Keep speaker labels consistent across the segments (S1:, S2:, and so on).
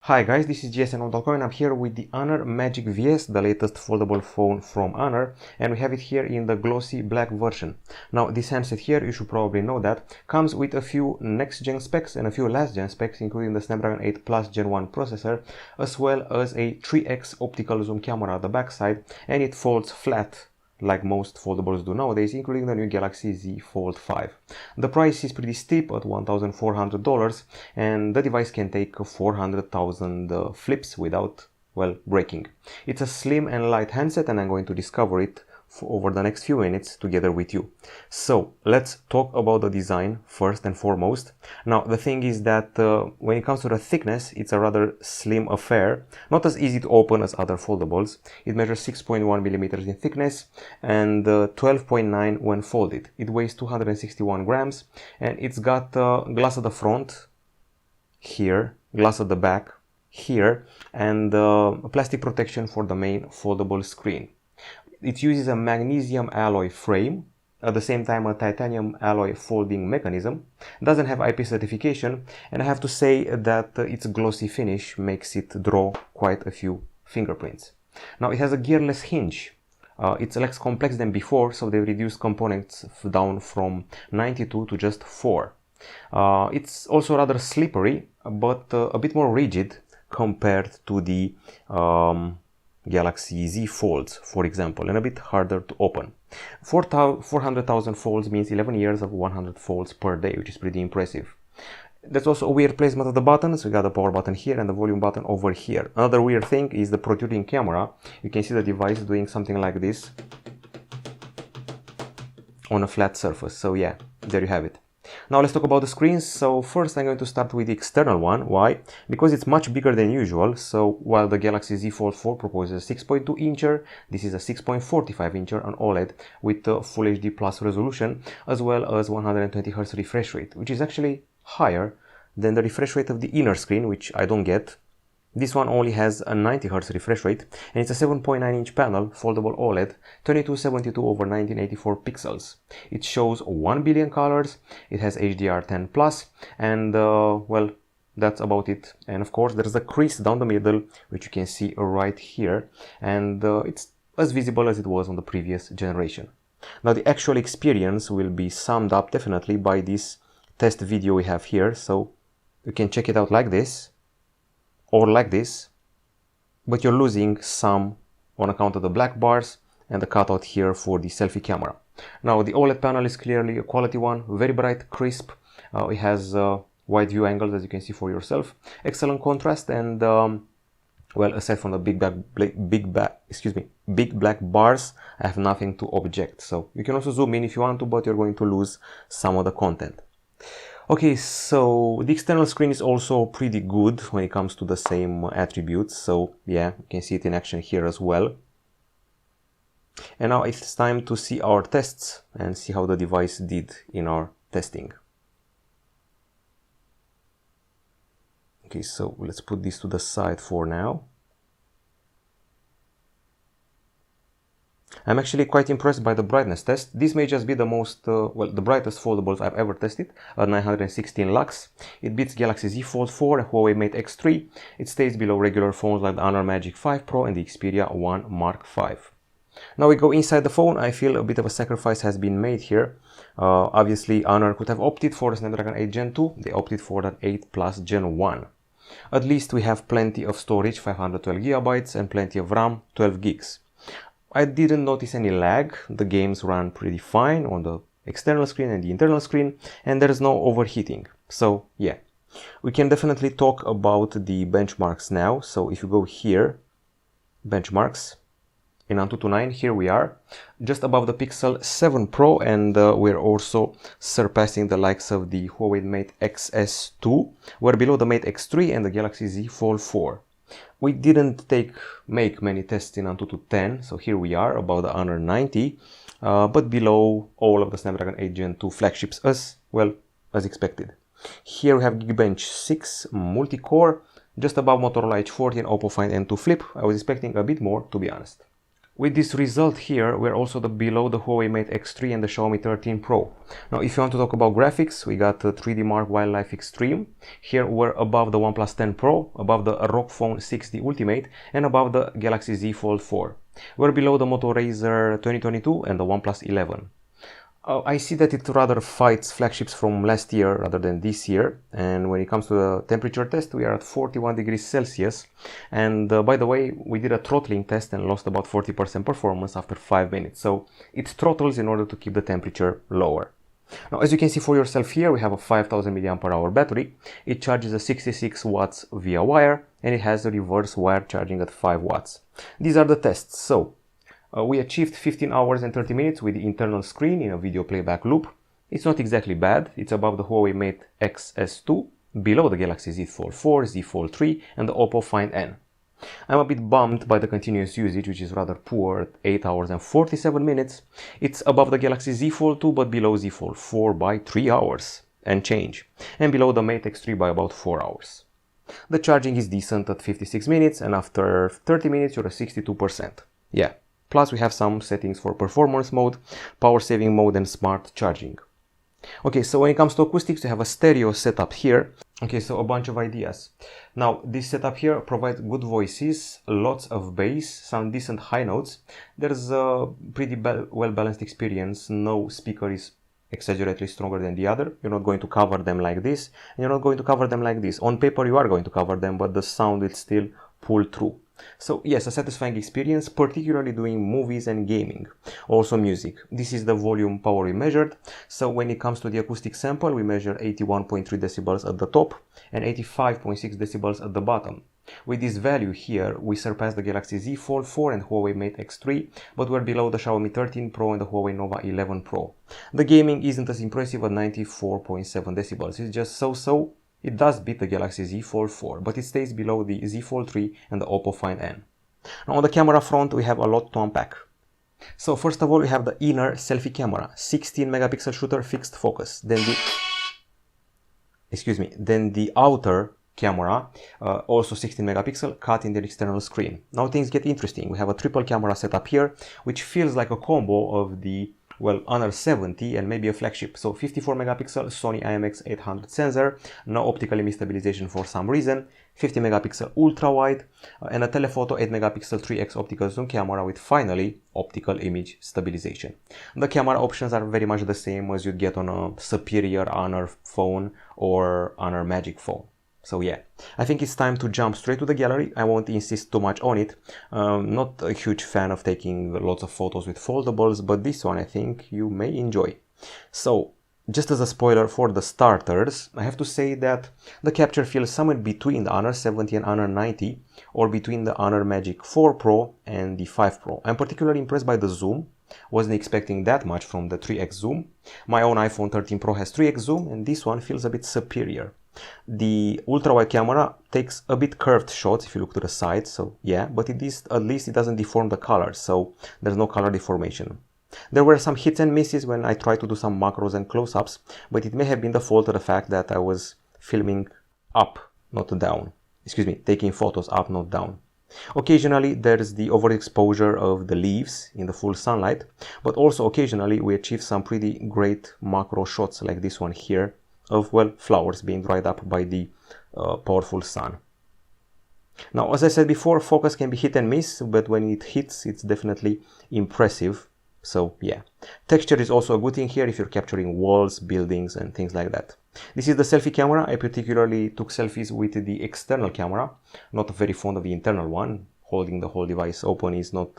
S1: Hi guys, this is Gen1 and I'm here with the Honor Magic VS, the latest foldable phone from Honor, and we have it here in the glossy black version. Now this handset here, you should probably know that, comes with a few next gen specs and a few last gen specs, including the Snapdragon 8 Plus Gen 1 processor, as well as a 3x optical zoom camera at the backside, and it folds flat like most foldables do nowadays, including the new Galaxy Z Fold 5. The price is pretty steep at $1,400, and the device can take 400,000 flips without, well, breaking. It's a slim and light handset, and I'm going to discover it over the next few minutes together with you. So let's talk about the design first and foremost. Now the thing is that when it comes to the thickness, it's a rather slim affair, not as easy to open as other foldables. It measures 6.1 millimeters in thickness and 12.9 when folded. It weighs 261 grams, and it's got glass at the front here, glass at the back here, and plastic protection for the main foldable screen. It uses a magnesium alloy frame, at the same time a titanium alloy folding mechanism, doesn't have IP certification, and I have to say that its glossy finish makes it draw quite a few fingerprints. Now it has a gearless hinge. It's less complex than before, so they reduced components down from 92 to just 4. It's also rather slippery, but a bit more rigid compared to the Galaxy Z Folds, for example, and a bit harder to open. 400,000 folds means 11 years of 100 folds per day, which is pretty impressive. There's also a weird placement of the buttons. We got the power button here and the volume button over here. Another weird thing is the protruding camera. You can see the device doing something like this on a flat surface. So yeah, there you have it. Now let's talk about the screens. So first I'm going to start with the external one. Why? Because it's much bigger than usual. So while the Galaxy Z Fold 4 proposes a 6.2 incher, this is a 6.45 incher on OLED with Full HD Plus resolution, as well as 120 Hz refresh rate, which is actually higher than the refresh rate of the inner screen, which I don't get. This one only has a 90 Hz refresh rate, and it's a 7.9 inch panel, foldable OLED, 2272 over 1984 pixels. It shows 1 billion colors, it has HDR10+, and well, that's about it. And of course there's a crease down the middle, which you can see right here, and it's as visible as it was on the previous generation. Now the actual experience will be summed up definitely by this test video we have here, so you can check it out like this or like this, but you're losing some on account of the black bars and the cutout here for the selfie camera. Now the OLED panel is clearly a quality one, very bright, crisp. It has wide view angles, as you can see for yourself, excellent contrast, and well, aside from the big black bars, I have nothing to object. So you can also zoom in if you want to, but you're going to lose some of the content. Okay, so the external screen is also pretty good when it comes to the same attributes. So yeah, you can see it in action here as well. And now it's time to see our tests and see how the device did in our testing. Okay, so let's put this to the side for now. I'm actually quite impressed by the brightness test. This may just be the most, well, the brightest foldables I've ever tested at 916 lux. It beats Galaxy Z Fold 4 and Huawei Mate X3. It stays below regular phones like the Honor Magic 5 Pro and the Xperia 1 Mark V. Now we go inside the phone. I feel a bit of a sacrifice has been made here. Obviously, Honor could have opted for the Snapdragon 8 Gen 2. They opted for that 8 Plus Gen 1. At least we have plenty of storage, 512 GB, and plenty of RAM, 12 gigs. I didn't notice any lag. The games ran pretty fine on the external screen and the internal screen, and there's no overheating. So yeah, we can definitely talk about the benchmarks now. So if you go here, benchmarks, in Antutu 9, here we are, just above the Pixel 7 Pro, and we're also surpassing the likes of the Huawei Mate XS2. We're below the Mate X3 and the Galaxy Z Fold 4. We didn't make many tests in Antutu 10, so here we are about the Honor 90, but below all of the Snapdragon 8 Gen 2 flagships as expected. Here we have Geekbench 6 multi-core, just above Motorola H40 and Oppo Find N2 Flip. I was expecting a bit more, to be honest. With this result here, we're also below the Huawei Mate X3 and the Xiaomi 13 Pro. Now, if you want to talk about graphics, we got 3D Mark Wildlife Extreme. Here we're above the OnePlus 10 Pro, above the ROG Phone 6D Ultimate, and above the Galaxy Z Fold 4. We're below the Moto Razr 2022 and the OnePlus 11. I see that it rather fights flagships from last year rather than this year, and when it comes to the temperature test, we are at 41 degrees Celsius, and by the way, we did a throttling test and lost about 40% performance after 5 minutes, so it throttles in order to keep the temperature lower. Now, as you can see for yourself here, we have a 5000 mAh battery. It charges at 66 watts via wire, and it has a reverse wire charging at 5 watts. These are the tests. So we achieved 15 hours and 30 minutes with the internal screen in a video playback loop. It's not exactly bad. It's above the Huawei Mate X S2, below the Galaxy Z Fold 4, Z Fold 3, and the Oppo Find N. I'm a bit bummed by the continuous usage, which is rather poor at 8 hours and 47 minutes. It's above the Galaxy Z Fold 2, but below Z Fold 4 by 3 hours and change, and below the Mate X3 by about 4 hours. The charging is decent at 56 minutes, and after 30 minutes you're at 62%. Yeah. Plus we have some settings for performance mode, power saving mode, and smart charging. Okay, so when it comes to acoustics, we have a stereo setup here. Okay, so a bunch of ideas. Now, this setup here provides good voices, lots of bass, some decent high notes. There's a pretty well-balanced experience. No speaker is exaggeratedly stronger than the other. You're not going to cover them like this, and you're not going to cover them like this. On paper, you are going to cover them, but the sound will still pull through. So yes, a satisfying experience, particularly doing movies and gaming. Also music. This is the volume power we measured. So when it comes to the acoustic sample, we measure 81.3 decibels at the top and 85.6 decibels at the bottom. With this value here, we surpass the Galaxy Z Fold 4 and Huawei Mate X3, but we're below the Xiaomi 13 Pro and the Huawei Nova 11 Pro. The gaming isn't as impressive at 94.7 decibels. It's just so-so. It does beat the Galaxy Z Fold 4, but it stays below the Z Fold 3 and the Oppo Find N. Now on the camera front, we have a lot to unpack. So first of all, we have the inner selfie camera, 16 megapixel shooter fixed focus. Then the outer camera, also 16 megapixel, cut in the external screen. Now things get interesting. We have a triple camera setup here, which feels like a combo of the Honor 70 and maybe a flagship. So 54 megapixel Sony IMX800 sensor, no optical image stabilization for some reason, 50 megapixel ultra wide, and a telephoto 8 megapixel 3x optical zoom camera with finally optical image stabilization. The camera options are very much the same as you'd get on a superior Honor phone or Honor Magic phone. So yeah, I think it's time to jump straight to the gallery. I won't insist too much on it. Not a huge fan of taking lots of photos with foldables, but this one I think you may enjoy. So, just as a spoiler for the starters, I have to say that the capture feels somewhere between the Honor 70 and Honor 90, or between the Honor Magic 4 Pro and the 5 Pro. I'm particularly impressed by the zoom. Wasn't expecting that much from the 3x zoom. My own iPhone 13 Pro has 3x zoom, and this one feels a bit superior. The ultra-wide camera takes a bit curved shots if you look to the side, so yeah, but at least it doesn't deform the colors, so there's no color deformation. There were some hits and misses when I tried to do some macros and close-ups, but it may have been the fault of the fact that I was filming up, not down. Taking photos up, not down. Occasionally there's the overexposure of the leaves in the full sunlight, but also occasionally we achieve some pretty great macro shots like this one here, of flowers being dried up by the powerful sun. Now, as I said before, focus can be hit and miss, but when it hits, it's definitely impressive. So yeah, texture is also a good thing here if you're capturing walls, buildings, and things like that. This is the selfie camera. I particularly took selfies with the external camera. Not very fond of the internal one. Holding the whole device open is not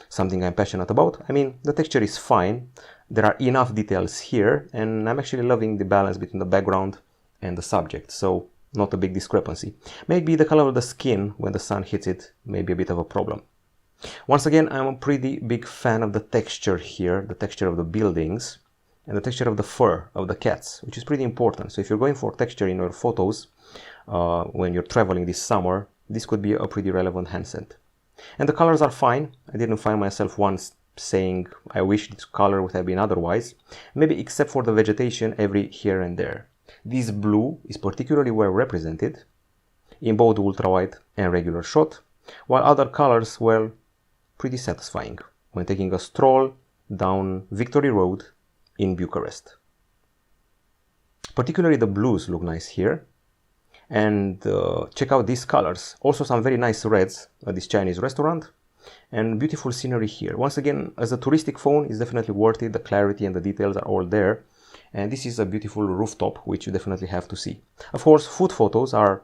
S1: something I'm passionate about. I mean, the texture is fine. There are enough details here, and I'm actually loving the balance between the background and the subject, so not a big discrepancy. Maybe the color of the skin when the sun hits it may be a bit of a problem. Once again, I'm a pretty big fan of the texture here, the texture of the buildings, and the texture of the fur of the cats, which is pretty important. So if you're going for texture in your photos when you're traveling this summer, this could be a pretty relevant handset. And the colors are fine. I didn't find myself once saying I wish this color would have been otherwise, maybe except for the vegetation every here and there. This blue is particularly well represented in both ultra-wide and regular shot, while other colors, pretty satisfying when taking a stroll down Victory Road in Bucharest. Particularly the blues look nice here. And check out these colors. Also some very nice reds at this Chinese restaurant. And beautiful scenery here. Once again, as a touristic phone, it's definitely worth it. The clarity and the details are all there. And this is a beautiful rooftop, which you definitely have to see. Of course, food photos are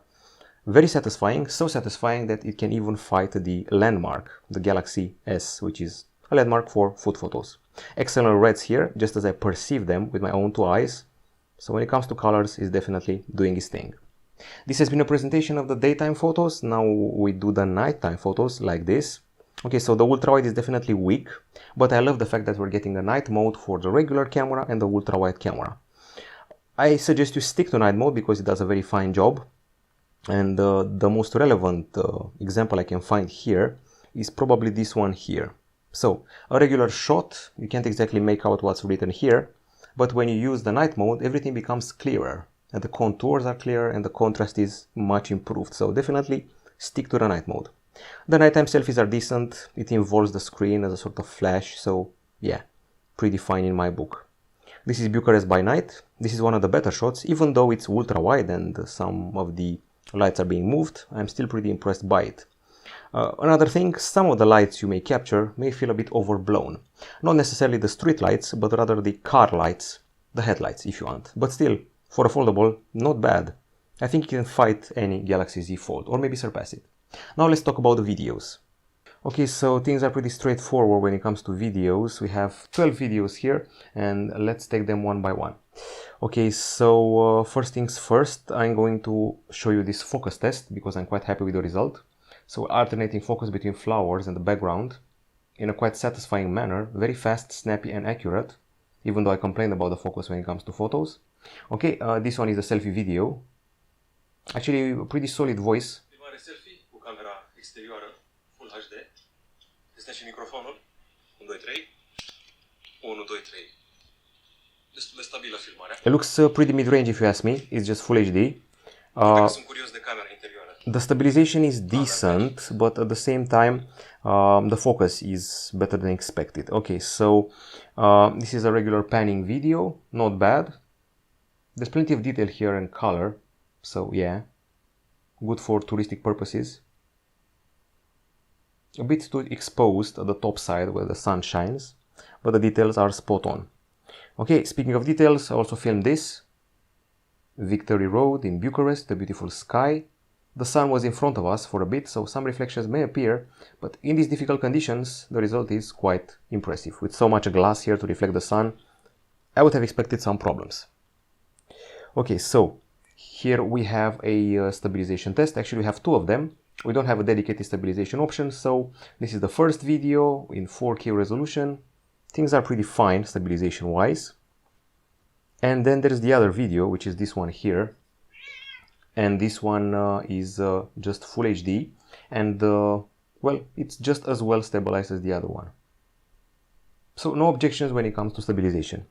S1: very satisfying, so satisfying that it can even fight the landmark, the Galaxy S, which is a landmark for food photos. Excellent reds here, just as I perceive them with my own two eyes. So when it comes to colors, it's definitely doing its thing. This has been a presentation of the daytime photos. Now we do the nighttime photos like this. Okay, so the ultra-wide is definitely weak, but I love the fact that we're getting a night mode for the regular camera and the ultra-wide camera. I suggest you stick to night mode because it does a very fine job. And the most relevant example I can find here is probably this one here. So a regular shot, you can't exactly make out what's written here, but when you use the night mode, everything becomes clearer. And the contours are clear and the contrast is much improved. So definitely stick to the night mode. The nighttime selfies are decent. It involves the screen as a sort of flash. So yeah, pretty fine in my book. This is Bucharest by night. This is one of the better shots. Even though it's ultra wide and some of the lights are being moved, I'm still pretty impressed by it. Another thing, some of the lights you may capture may feel a bit overblown. Not necessarily the street lights, but rather the car lights, the headlights if you want. But still, for a foldable, not bad. I think you can fight any Galaxy Z Fold, or maybe surpass it. Now let's talk about the videos. Okay, so things are pretty straightforward when it comes to videos. We have 12 videos here, and let's take them one by one. Okay, so first things first, I'm going to show you this focus test because I'm quite happy with the result. So alternating focus between flowers and the background in a quite satisfying manner, very fast, snappy and accurate, even though I complained about the focus when it comes to photos. Okay, this one is a selfie video. Actually, a pretty solid voice.
S2: Filmare selfie cu camera exterioară Full HD. Este și microfonul. 1, 2, 3. 1, 2, 3. Destul de stabilă filmarea.
S1: It looks pretty mid-range if you ask me. It's just Full HD.
S2: Sunt curios de camera interioară.
S1: The stabilization is decent, but at the same time, the focus is better than expected. Okay, so this is a regular panning video, not bad. There's plenty of detail here and color, so yeah, good for touristic purposes. A bit too exposed at the top side where the sun shines, but the details are spot on. Okay, speaking of details, I also filmed this. Victory Road in Bucharest, the beautiful sky. The sun was in front of us for a bit, so some reflections may appear, but in these difficult conditions, the result is quite impressive. With so much glass here to reflect the sun, I would have expected some problems. Okay, so here we have a stabilization test. Actually, we have two of them. We don't have a dedicated stabilization option, so this is the first video in 4K resolution. Things are pretty fine stabilization-wise. And then there's the other video, which is this one here. And this one is just Full HD. And, well, it's just as well stabilized as the other one. So no objections when it comes to stabilization.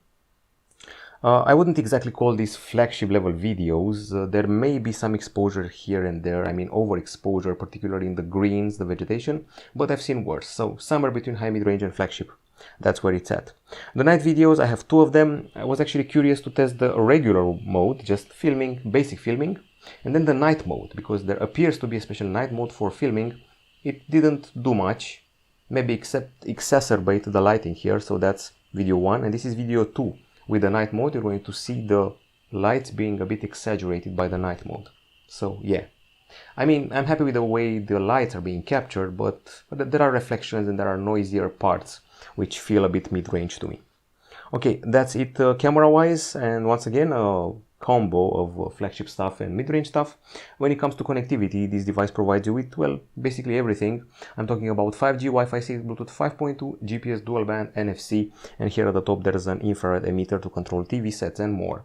S1: I wouldn't exactly call these flagship level videos. There may be some exposure here and there, I mean overexposure, particularly in the greens, the vegetation, but I've seen worse. So somewhere between high mid-range and flagship, that's where it's at. The night videos, I have two of them. I was actually curious to test the regular mode, just filming, basic filming, and then the night mode, because there appears to be a special night mode for filming. It didn't do much, maybe except exacerbate the lighting here, so that's video 1, and this is video 2. With the night mode, you're going to see the lights being a bit exaggerated by the night mode. So yeah, I mean, I'm happy with the way the lights are being captured, but there are reflections and there are noisier parts which feel a bit mid-range to me. Okay, that's it camera-wise, and once again, a combo of flagship stuff and mid-range stuff. When it comes to connectivity, this device provides you with, well, basically everything. I'm talking about 5G, Wi-Fi 6, Bluetooth 5.2, GPS dual band, NFC, and here at the top there's an infrared emitter to control TV sets and more.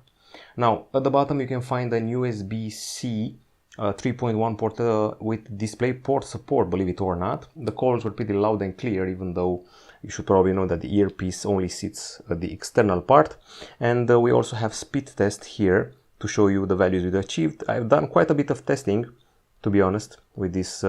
S1: Now, at the bottom you can find an USB-C 3.1 port with display port support, believe it or not. The calls were pretty loud and clear, even though you should probably know that the earpiece only sits at the external part. And we also have speed test here to show you the values we achieved. I've done quite a bit of testing, to be honest, with this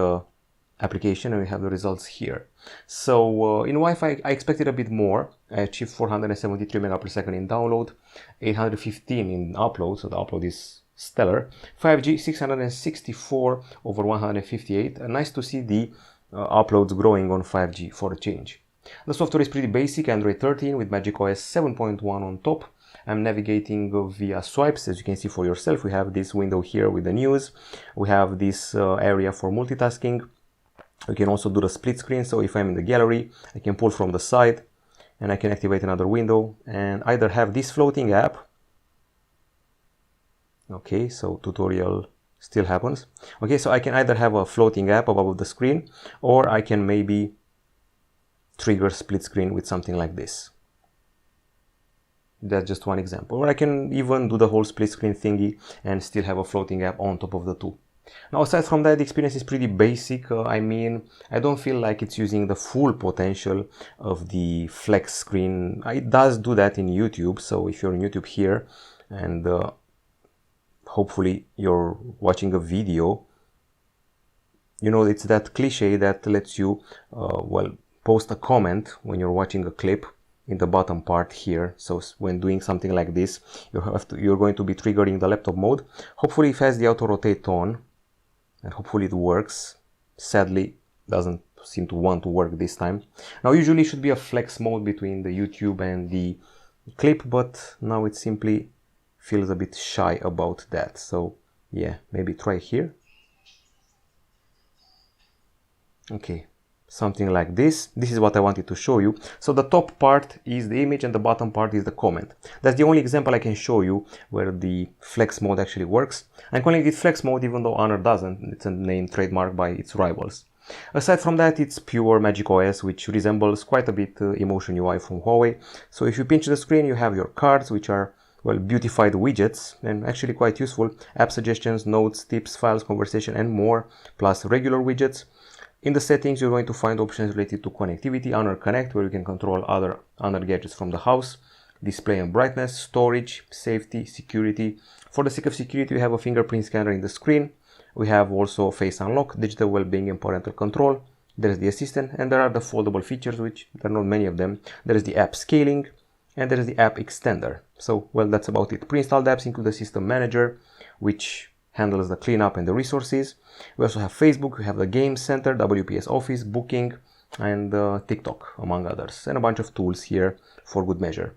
S1: application, and we have the results here. So in Wi-Fi I expected a bit more. I achieved 473 megapixels in download, 815 in upload, so the upload is stellar. 5G 664 over 158. Nice to see the uploads growing on 5G for a change. The software is pretty basic, Android 13 with macOS 7.1 on top. I'm navigating via swipes, as you can see for yourself. We have this window here with the news. We have this area for multitasking. We can also do the split screen, so if I'm in the gallery, I can pull from the side and I can activate another window and either have this floating app. Okay, so tutorial still happens. Okay, so I can either have a floating app above the screen, or I can maybe trigger split screen with something like this. That's just one example. Or I can even do the whole split screen thingy and still have a floating app on top of the two. Now, aside from that, the experience is pretty basic. I mean, I don't feel like it's using the full potential of the flex screen. It does do that in YouTube, so if you're in YouTube here and hopefully you're watching a video, you know, it's that cliche that lets you, well, post a comment when you're watching a clip in the bottom part here. So when doing something like this, you're going to be triggering the laptop mode. Hopefully it has the auto rotate on, and hopefully it works. Sadly, doesn't seem to want to work this time. Now usually it should be a flex mode between the YouTube and the clip, but now it simply feels a bit shy about that. So yeah, maybe try here. Okay, something like this. This is what I wanted to show you. So the top part is the image and the bottom part is the comment. That's the only example I can show you where the flex mode actually works. I'm calling it flex mode even though Honor doesn't. It's a name trademarked by its rivals. Aside from that, it's pure macOS, which resembles quite a bit Emotion UI from Huawei. So if you pinch the screen, you have your cards, which are, well, beautified widgets and actually quite useful. App suggestions, notes, tips, files, conversation, and more, plus regular widgets. In the settings, you're going to find options related to connectivity, Honor Connect, where you can control other Honor gadgets from the house, display and brightness, storage, safety, security. For the sake of security, we have a fingerprint scanner in the screen. We have also face unlock, digital well-being and parental control. There's the assistant, and there are the foldable features, which there are not many of them. There is the app scaling, and there is the app extender. So, well, that's about it. Pre-installed apps include the system manager, which handles the cleanup and the resources. We also have Facebook, we have the Game Center, WPS Office, Booking, and TikTok, among others, and a bunch of tools here for good measure.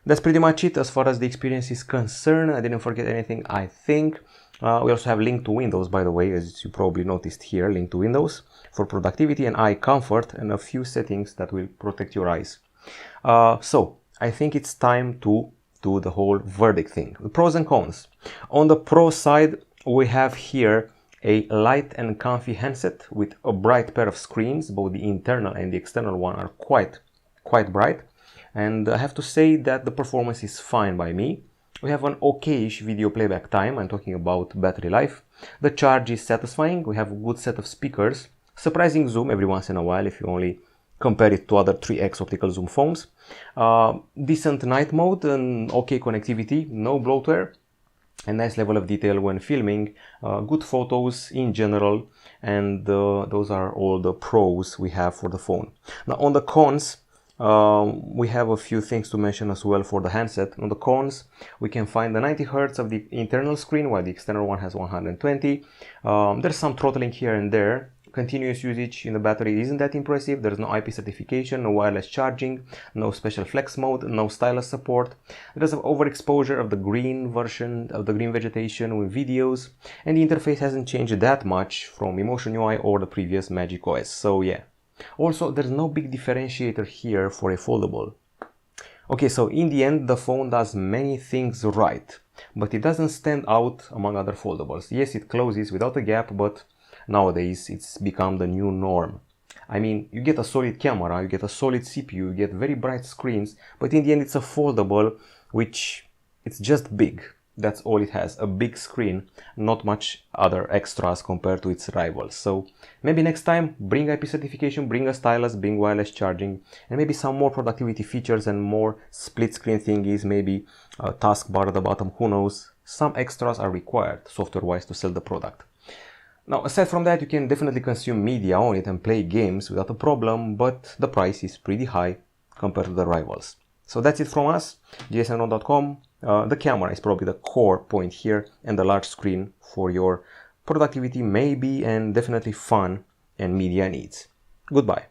S1: That's pretty much it as far as the experience is concerned. I didn't forget anything, I think. We also have link to Windows, by the way, as you probably noticed here, link to Windows for productivity and eye comfort, and a few settings that will protect your eyes. So I think it's time to do the whole verdict thing. The pros and cons. On the pro side, we have here a light and comfy handset with a bright pair of screens. Both the internal and the external one are quite bright. And I have to say that the performance is fine by me. We have an okayish video playback time. I'm talking about battery life. The charge is satisfying. We have a good set of speakers. Surprising zoom every once in a while if you only compare it to other 3x optical zoom phones. Decent night mode and okay connectivity, no bloatware, a nice level of detail when filming, good photos in general, and those are all the pros we have for the phone. Now on the cons, we have a few things to mention as well for the handset. On the cons, we can find the 90 Hz of the internal screen while the external one has 120. There's some throttling here and there. Continuous usage in the battery isn't that impressive. There's no IP certification, no wireless charging, no special flex mode, no stylus support. There's an overexposure of the green version of the green vegetation with videos, and the interface hasn't changed that much from Emotion UI or the previous Magic OS. So yeah. Also, there's no big differentiator here for a foldable. Okay, so in the end, the phone does many things right, but it doesn't stand out among other foldables. Yes, it closes without a gap, but nowadays it's become the new norm. I mean, you get a solid camera, you get a solid CPU, you get very bright screens, but in the end it's a foldable, which it's just big. That's all it has, a big screen, not much other extras compared to its rivals. So maybe next time bring IP certification, bring a stylus, bring wireless charging, and maybe some more productivity features and more split screen thingies, maybe a taskbar at the bottom, who knows. Some extras are required software wise to sell the product. Now, aside from that, you can definitely consume media on it and play games without a problem, but the price is pretty high compared to the rivals. So that's it from us, gsm.com. The camera is probably the core point here, and the large screen for your productivity maybe and definitely fun and media needs. Goodbye.